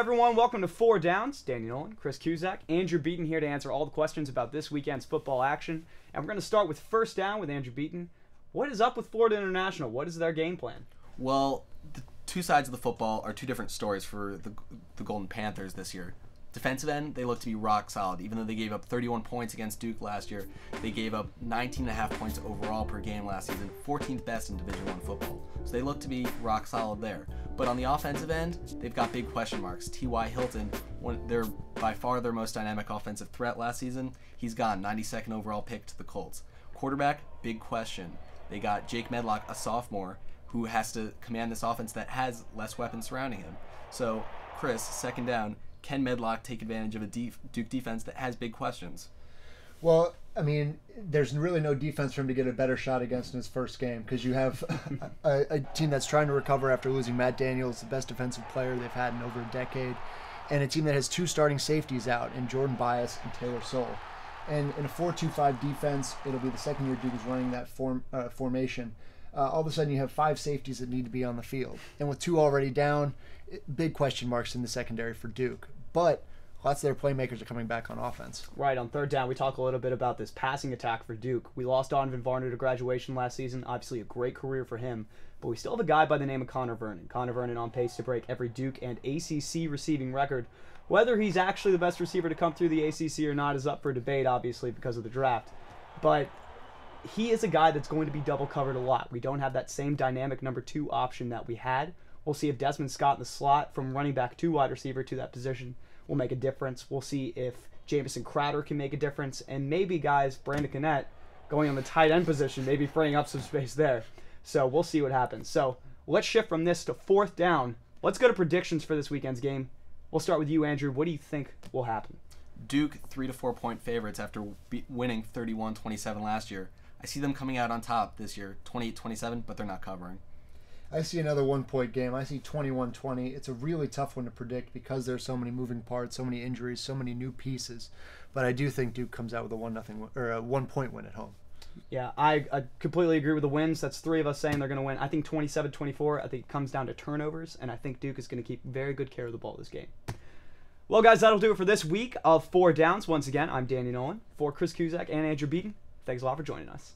everyone. Welcome to Four Downs. Danny Nolan, Chris Cusack, Andrew Beaton here to answer all the questions about this weekend's football action. And we're going to start with first down with Andrew Beaton. What is up with Florida International? What is their game plan? Well, the two sides of the football are two different stories for the Golden Panthers this year. Defensive end, they look to be rock solid. Even though they gave up 31 points against Duke last year, they gave up 19.5 points overall per game last season, 14th best in Division I football. So they look to be rock solid there. But on the offensive end, they've got big question marks. T.Y. Hilton, they're by far their most dynamic offensive threat last season. He's gone, 92nd overall pick to the Colts. Quarterback, big question. They got Jake Medlock, a sophomore, who has to command this offense that has less weapons surrounding him. So, Chris, second down, can Medlock take advantage of a Duke defense that has big questions? Well, I mean, there's really no defense for him to get a better shot against in his first game because you have a team that's trying to recover after losing Matt Daniels, the best defensive player they've had in over a decade, and a team that has two starting safeties out in Jordan Bias and Taylor Soule. And in a 4-2-5 defense, it'll be the second year Duke is running that formation. All of a sudden, you have five safeties that need to be on the field. And with two already down, big question marks in the secondary for Duke. But lots of their playmakers are coming back on offense. Right, on third down, we talk a little bit about this passing attack for Duke. We lost Donovan Varner to graduation last season. Obviously, a great career for him. But we still have a guy by the name of Connor Vernon. Connor Vernon on pace to break every Duke and ACC receiving record. Whether he's actually the best receiver to come through the ACC or not is up for debate, obviously, because of the draft. But he is a guy that's going to be double covered a lot. We don't have that same dynamic number 2 option that we had. We'll see if Desmond Scott in the slot from running back to wide receiver to that position will make a difference. We'll see if Jamison Crowder can make a difference. And maybe, guys, Brandon Connett going on the tight end position, maybe freeing up some space there. So we'll see what happens. So let's shift from this to fourth down. Let's go to predictions for this weekend's game. We'll start with you, Andrew. What do you think will happen? Duke, 3 to 4 point favorites after winning 31-27 last year. I see them coming out on top this year, 28-27, but they're not covering. I see another 1 point game. I see 21-20. It's a really tough one to predict because there's so many moving parts, so many injuries, so many new pieces. But I do think Duke comes out with a 1 point win at home. Yeah, I completely agree with the wins. That's 3 of us saying they're going to win. I think 27-24. I think it comes down to turnovers, and I think Duke is going to keep very good care of the ball this game. Well, guys, that'll do it for this week of Four Downs. Once again, I'm Danny Nolan for Chris Cusack and Andrew Beaton. Thanks a lot for joining us.